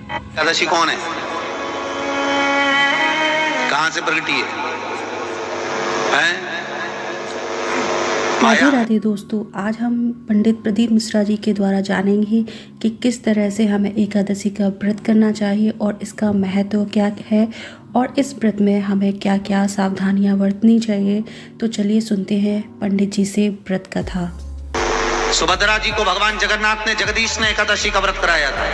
एकादशी कौन है, कहां से प्रगटी है? राधे राधे दोस्तों, आज हम पंडित प्रदीप मिश्रा जी के द्वारा जानेंगे कि किस तरह से हमें एकादशी का व्रत करना चाहिए और इसका महत्व क्या है और इस व्रत में हमें क्या क्या सावधानियां बरतनी चाहिए। तो चलिए सुनते हैं पंडित जी से व्रत कथा। सुभद्रा जी को भगवान जगन्नाथ ने, जगदीश ने एकादशी का व्रत कराया था।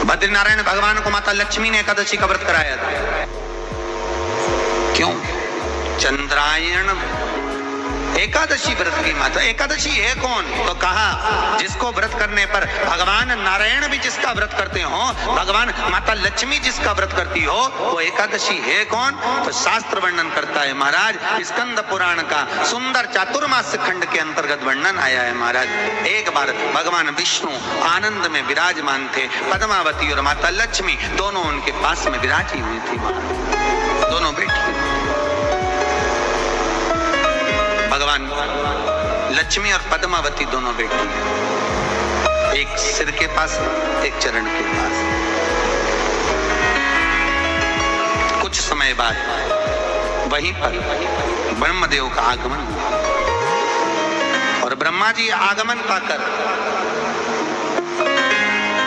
बद्रीनारायण भगवान को माता लक्ष्मी ने एकादशी का व्रत कराया था। क्यों? चंद्रायण एकादशी व्रत की माता। एकादशी है कौन? तो कहा जिसको व्रत करने पर भगवान नारायण भी जिसका व्रत करते हो, भगवान माता लक्ष्मी जिसका व्रत करती हो, वो एकादशी है कौन? तो शास्त्र वर्णन करता है महाराज। स्कंद पुराण का सुंदर चातुर्मास खंड के अंतर्गत वर्णन आया है महाराज। एक बार भगवान विष्णु आनंद में विराजमान थे। पद्मावती और माता लक्ष्मी दोनों उनके पास में विराजी हुई थी। दोनों बेटी, भगवान लक्ष्मी और पद्मावती दोनों बेटी हैं। एक सिर के पास, एक चरण के पास। कुछ समय बाद वहीं पर ब्रह्मदेव का आगमन हुआ और ब्रह्मा जी आगमन पाकर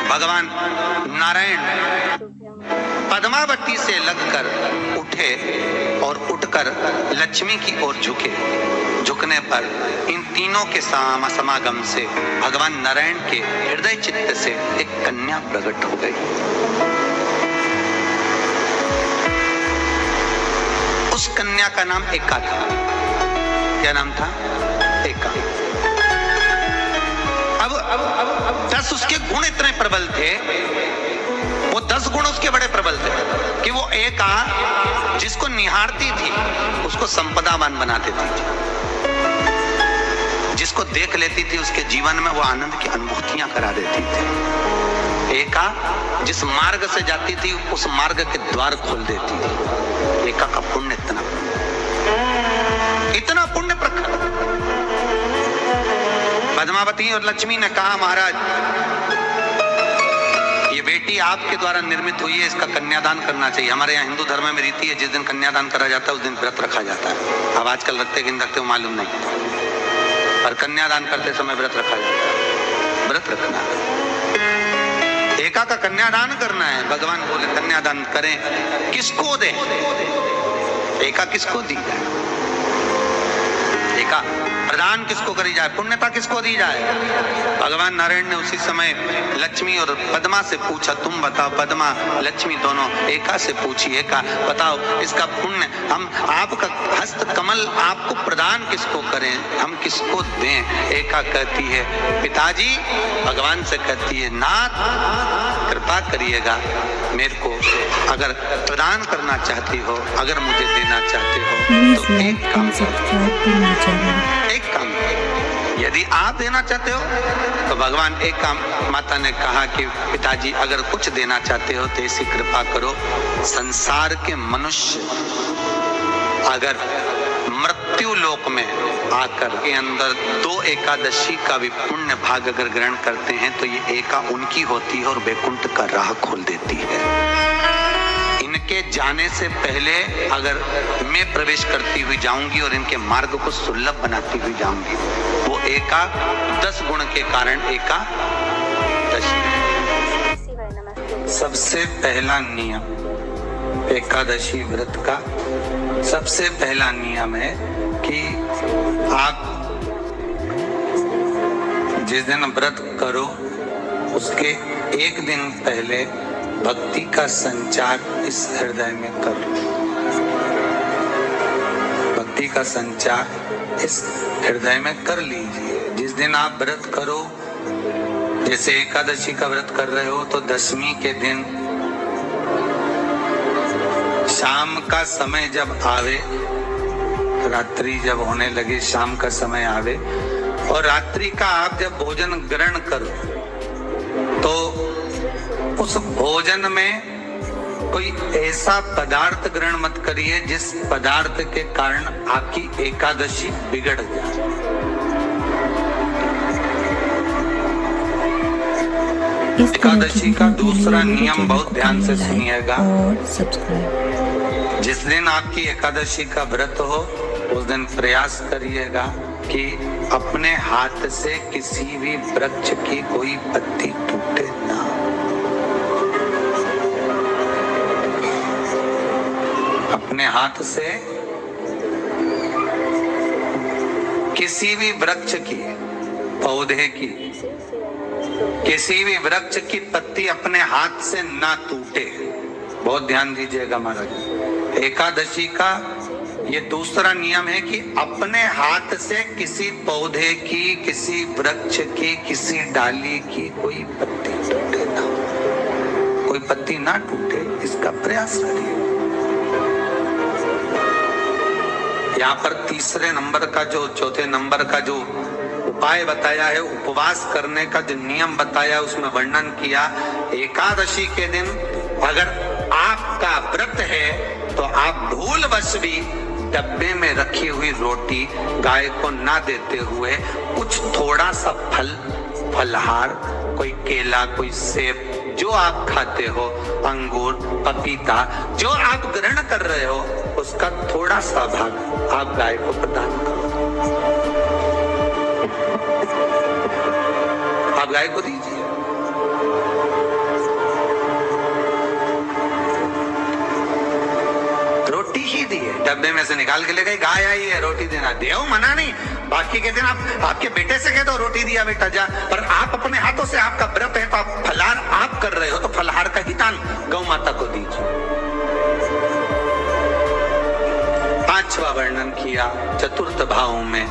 भगवान नारायण पद्मावती से लगकर उठे और उठकर लक्ष्मी की ओर झुके। झुकने पर इन तीनों के समागम से भगवान नारायण के हृदय चित्त से एक कन्या प्रकट हो गई। उस कन्या का नाम एका था। क्या नाम था? एका। अब 10 उसके गुण इतने प्रबल थे, वो 10 गुण उसके बड़े प्रबल थे कि वो एका जिसको निहारती थी उसको संपदावान बना देती थी। जिसको देख लेती थी उसके जीवन में वो आनंद की अनुभूतियां करा देती थी। एका जिस मार्ग से जाती थी उस मार्ग के द्वार खोल देती थी। एका का पुण्य इतना पुण्य प्रखर। पद्मावती और लक्ष्मी ने कहा महाराज ये बेटी आपके द्वारा निर्मित हुई है, इसका कन्यादान करना चाहिए। हमारे यहाँ हिंदू धर्म में रीति है, जिस दिन कन्यादान करा जाता है उस दिन व्रत रखा जाता है। अब आजकल रखते कि नहीं रखते मालूम नहीं, पर कन्यादान करते समय व्रत रखा जाता है। व्रत रखना, एका का कन्यादान करना है। भगवान बोले कन्यादान करें, किसको दें? एका किसको दी जाए? एका प्रदान किसको करी जाए? पुण्यता किसको दी जाए? भगवान नारायण ने उसी समय लक्ष्मी और पद्मा से पूछा, तुम बताओ। पद्मा लक्ष्मी दोनों एका से पूछी, एका बताओ इसका पुण्य हम आपका हस्त कमल आपको प्रदान किसको करें, हम किसको दें? एका कहती है पिताजी, भगवान से कहती है नाथ कृपा करिएगा, मेरे को अगर प्रदान करना चाहती हो, अगर मुझे देना चाहते हो तो एक काम, यदि आप देना चाहते हो तो भगवान एक काम, माता ने कहा कि पिताजी अगर कुछ देना चाहते हो तो ऐसी कृपा करो, संसार के मनुष्य अगर मृत्यु लोक में आकर के अंदर 2 एकादशी का भी पुण्य भाग अगर ग्रहण करते हैं तो ये एका उनकी होती है और वैकुंठ का राह खोल देती है। इनके जाने से पहले अगर मैं प्रवेश करती हुई जाऊंगी और इनके मार्ग को सुलभ बनाती हुई जाऊंगी, वो एका 10 गुण के कारण एकादशी। सबसे पहला नियम एकादशी व्रत का, सबसे पहला नियम है कि आप जिस दिन व्रत करो उसके एक दिन पहले भक्ति का संचार इस हृदय में करो। भक्ति का संचार इस हृदय में कर लीजिए। जिस दिन आप व्रत करो, जैसे एकादशी का व्रत कर रहे हो तो दशमी के दिन शाम का समय जब आवे, रात्रि जब होने लगे, शाम का समय आवे और रात्रि का आप जब भोजन ग्रहण करो तो उस भोजन में कोई ऐसा पदार्थ ग्रहण मत करिए जिस पदार्थ के कारण आपकी एकादशी बिगड़ जाए। इस तरह की एकादशी का वीडियो के लिए दूसरा मेरे नियम चैनल बहुत को ध्यान से करें लाइक सुनिएगा। और सब्सक्राइब। जिस दिन आपकी एकादशी का व्रत हो उस दिन प्रयास करिएगा कि अपने हाथ से किसी भी वृक्ष की कोई पत्ती टूटे ना। अपने हाथ से किसी भी वृक्ष की, पौधे की, किसी भी वृक्ष की पत्ती अपने हाथ से ना टूटे। बहुत ध्यान दीजिएगा महाराज। एकादशी का ये दूसरा नियम है कि अपने हाथ से किसी पौधे की, किसी वृक्ष की, किसी डाली की कोई पत्ती टूटे ना, कोई पत्ती ना टूटे, इसका प्रयास करिए। यहाँ पर तीसरे नंबर का जो, चौथे नंबर का जो उपाय बताया है, उपवास करने का जो नियम बताया, उसमें वर्णन किया एकादशी के दिन अगर आपका व्रत है तो आप भूलवश भी डब्बे में रखी हुई रोटी गाय को ना देते हुए कुछ थोड़ा सा फल, फलहार, कोई केला, कोई सेब, जो आप खाते हो, अंगूर, पपीता, जो आप ग्रहण कर रहे हो, उसका थोड़ा सा भाग आप गाय को प्रदान करो। आप गाय को दीजिए। रोटी ही दिए, डब्बे में से निकाल के ले गई, गाय आई है रोटी देना, देव मना नहीं। बाकी के दिन आप आपके बेटे से कह दो रोटी दिया बेटा जा, पर आप अपने हाथों से, आपका व्रत है तो आप फलहार आप कर रहे हो तो फलहार का ही दान गौ माता को दीजिए। पांचवा वर्णन किया चतुर्थ भाव में,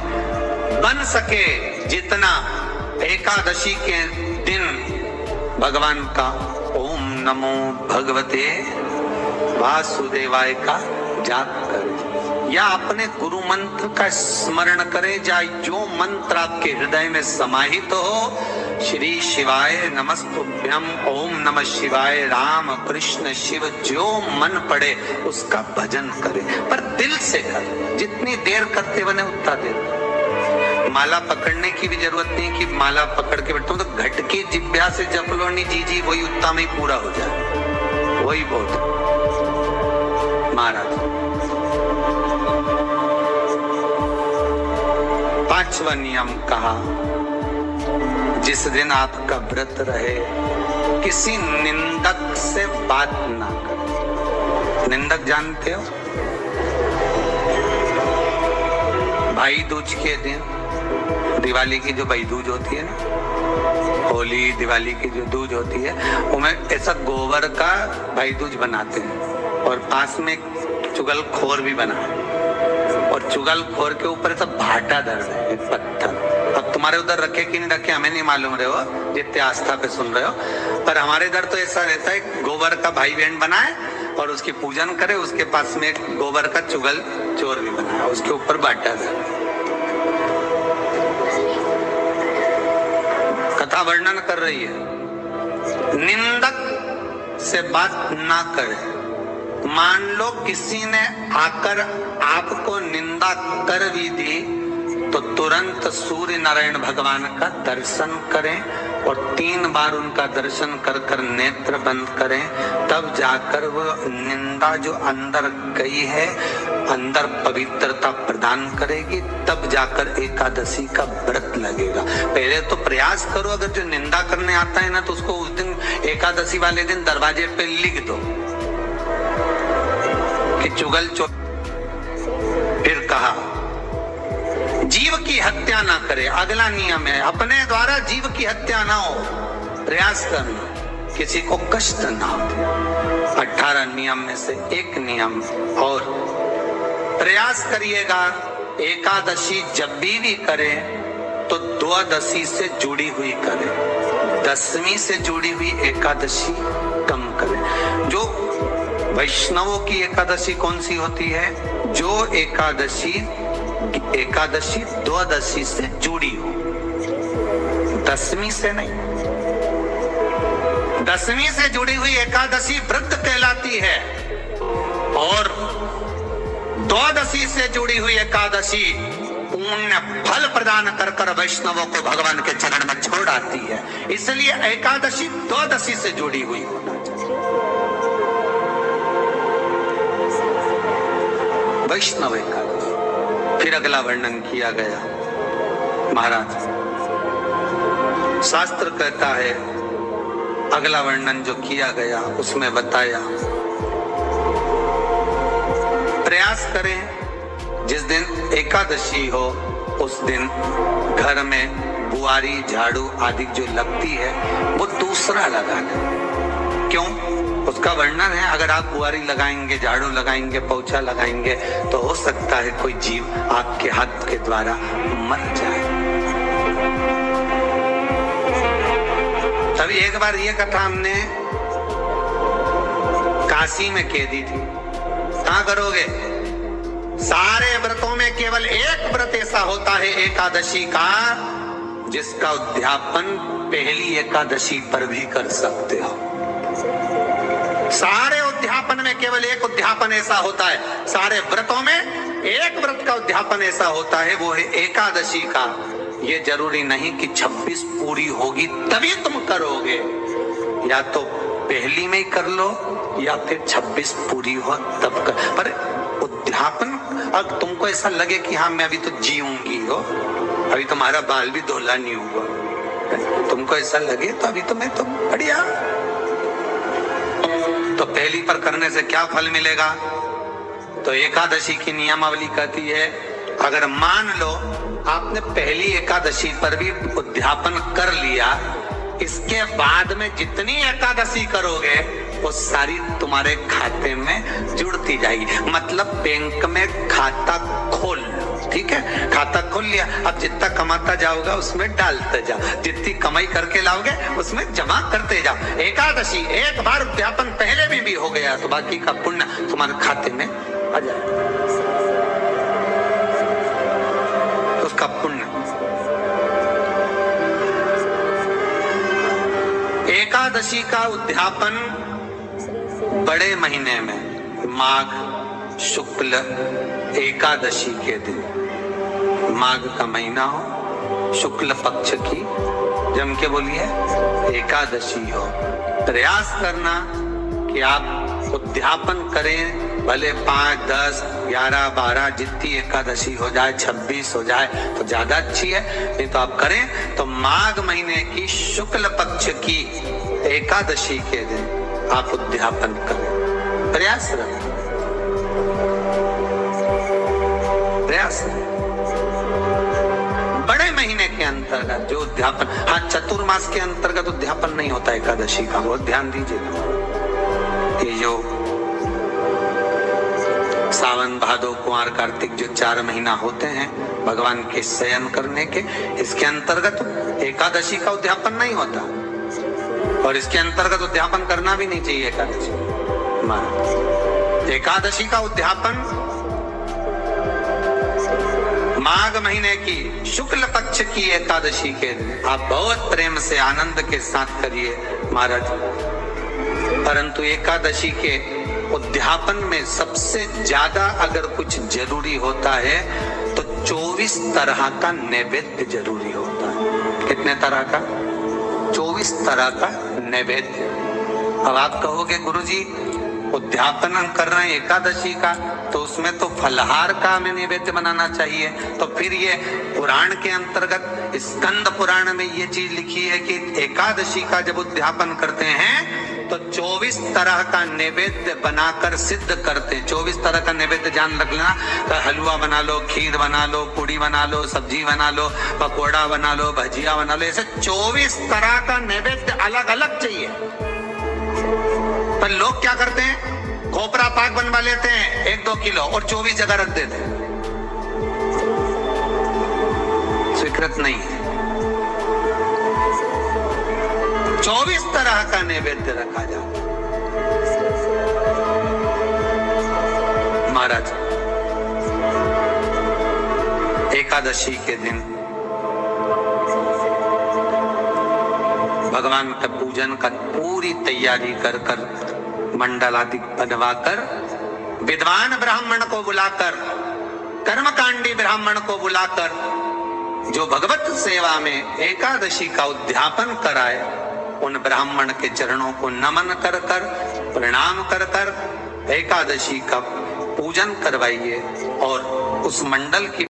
बन सके जितना एकादशी के दिन भगवान का ओम नमो भगवते वासुदेवाय का जाप करे या अपने गुरु मंत्र का स्मरण करे, या जो मंत्र आपके हृदय में समाहित हो, श्री शिवाय नमस्तुभ्यम, ओम नमः शिवाय, राम कृष्ण शिव, जो मन पड़े उसका भजन करे, पर दिल से करे। जितनी देर करते बने उतना देर। माला पकड़ने की भी जरूरत नहीं कि माला पकड़ के बैठता हूं तो घट की जिब्या से जप लो, नहीं जी वही उतना में ही पूरा हो जाए, वही बहुत महाराज। पांचवा नियम कहा, जिस दिन आपका व्रत रहे किसी निंदक से बात ना करें। निंदक जानते हो? भाई दूज के दिन, दिवाली की जो भाई दूज होती है ना, होली दिवाली की जो दूज होती है, उनमें ऐसा गोबर का भाई दूज बनाते हैं और पास में चुगल खोर भी बना है, और चुगल खोर के ऊपर सब भाटा दर्द है, एक पत्थर। अब तुम्हारे उधर रखे कि नहीं रखे हमें नहीं मालूम रहे हो, जितने आस्था पे सुन रहे हो, पर हमारे इधर तो ऐसा रहता है, गोबर का भाई बहन बनाए और उसकी पूजन करे, उसके पास में एक गोबर का चुगल चोर भी बनाया, उसके ऊपर भाटा दर्द। कथा वर्णन कर रही है, निंदक से बात ना करे। मान लो किसी ने आकर आपको निंदा कर भी दी तो तुरंत सूर्य नारायण भगवान का दर्शन करें और 3 बार उनका दर्शन कर कर नेत्र बंद करें, तब जाकर वो निंदा जो अंदर गई है, अंदर पवित्रता प्रदान करेगी, तब जाकर एकादशी का व्रत लगेगा। पहले तो प्रयास करो, अगर जो निंदा करने आता है ना तो उसको उस दिन एकादशी वाले दिन दरवाजे पे लिख दो कि चुगल चोर। फिर कहा जीव की हत्या ना करे, अगला नियम है, अपने द्वारा जीव की हत्या ना हो, प्रयास करना किसी को कष्ट ना हो। 18 नियम में से एक नियम और प्रयास करिएगा, एकादशी जब भी करे तो द्वादशी से जुड़ी हुई करे, 10वीं से जुड़ी हुई एकादशी कम करे। जो वैष्णवों की एकादशी कौन सी होती है? जो एकादशी द्वादशी से जुड़ी हो, 10वीं से नहीं। 10वीं से जुड़ी हुई एकादशी व्रत कहलाती है और द्वादशी से जुड़ी हुई एकादशी पुण्य फल प्रदान कर कर वैष्णवों को भगवान के चरण में छोड़ आती है। इसलिए एकादशी द्वादशी से जुड़ी हुई होना चाहिए। वैष्णव एकादशी। फिर अगला वर्णन किया गया महाराज, शास्त्र कहता है, अगला वर्णन जो किया गया उसमें बताया, प्रयास करें जिस दिन एकादशी हो उस दिन घर में बुआरी झाड़ू आदि जो लगती है वो दूसरा लगाना। क्यों? उसका वर्णन है, अगर आप बुआरी लगाएंगे, झाड़ू लगाएंगे, पोछा लगाएंगे तो हो सकता है कोई जीव आपके हाथ के द्वारा मर जाए। तभी एक बार ये कथा हमने काशी में कह दी थी। कहां करोगे? सारे व्रतों में केवल एक व्रत ऐसा होता है एकादशी का जिसका उद्यापन पहली एकादशी पर भी कर सकते हो। सारे उद्यापन में केवल एक उद्यापन ऐसा होता है, सारे व्रतों में एक व्रत का उद्यापन ऐसा होता है, वो है एकादशी का। ये जरूरी नहीं कि 26 पूरी होगी तभी तुम करोगे, या तो पहली में ही कर लो या फिर 26 पूरी हो तब कर। पर उद्यापन, अब तुमको ऐसा लगे कि हाँ मैं अभी तो जीऊंगी हो, अभी तुम्हारा बाल भी धोला नहीं हुआ, तुमको ऐसा लगे तो अभी तो मैं तो बढ़िया, तो पहली पर करने से क्या फल मिलेगा? तो एकादशी की नियमावली कहती है, अगर मान लो आपने पहली एकादशी पर भी उद्यापन कर लिया, इसके बाद में जितनी एकादशी करोगे वो सारी तुम्हारे खाते में जुड़ती जाएगी। मतलब बैंक में खाता खोल, ठीक है, खाता खोल लिया, अब जितना कमाता जाओगा उसमें डालते जाओ, जितनी कमाई करके लाओगे उसमें जमा करते जाओ। एकादशी एक बार उद्यापन पहले में भी हो गया तो बाकी का पुण्य तुम्हारे खाते में आ जाएगा, उसका पुण्य। एकादशी का उद्यापन बड़े महीने में माघ शुक्ल एकादशी के दिन, माघ का महीना हो, शुक्ल पक्ष की जम के बोलिए एकादशी हो, प्रयास करना कि आप उद्यापन करें, भले 5, 10, 11, 12 जितनी एकादशी हो जाए, 26 हो जाए तो ज्यादा अच्छी है, नहीं तो आप करें तो माघ महीने की शुक्ल पक्ष की एकादशी के दिन आप उद्यापन करें। प्रयास रखें, प्रयास बड़े महीने के अंतर्गत जो उद्यापन, हाँ चतुर्मास के अंतर्गत उद्यापन नहीं होता एकादशी का, वो ध्यान दीजिएगा। ये जो सावन भादो कुंवर कार्तिक जो 4 महीना होते हैं भगवान के शयन करने के, इसके अंतर्गत एकादशी का उद्यापन नहीं होता, और इसके अंतर्गत उद्यापन करना भी नहीं चाहिए एकादशी। एकादशी का उद्यापन माघ महीने की शुक्ल पक्ष की एकादशी के दिन आप बहुत प्रेम से आनंद के साथ करिए महाराज। परंतु एकादशी के उद्यापन में सबसे ज्यादा अगर कुछ जरूरी होता है तो 24 तरह का नैवेद्य जरूरी होता है। कितने तरह का? 24 तरह का नैवेद्य। अब आप कहोगे गुरुजी उद्यापन हम कर रहे हैं एकादशी का, तो उसमें तो फलहार का हमें नैवेद्य बनाना चाहिए। तो फिर ये पुराण के अंतर्गत स्कंद पुराण में ये चीज लिखी है कि एकादशी का जब उद्यापन करते हैं तो 24 तरह का नैवेद्य बनाकर सिद्ध करते हैं। 24 तरह का नैवेद्य जान रख लेना, तो हलवा बना लो, खीर बना लो, पूड़ी बना लो, सब्जी बना लो, पकौड़ा बना लो, भजिया बना लो, ऐसे 24 तरह का नैवेद्य अलग अलग चाहिए। पर लोग क्या करते हैं, खोपरा पाक बनवा लेते हैं 1-2 किलो और 24 जगह रख देते हैं। स्वीकृत नहीं है। 24 तरह का नैवेद्य रखा जाता महाराज। एकादशी के दिन भगवान का पूजन का पूरी तैयारी कर कर मंडल आदि बनवाकर विद्वान ब्राह्मण को बुलाकर कर्मकांडी ब्राह्मण को बुलाकर जो भगवत सेवा में एकादशी का उद्यापन कराए, उन ब्राह्मण के चरणों को नमन कर कर, प्रणाम कर कर एकादशी का पूजन करवाइए और उस मंडल की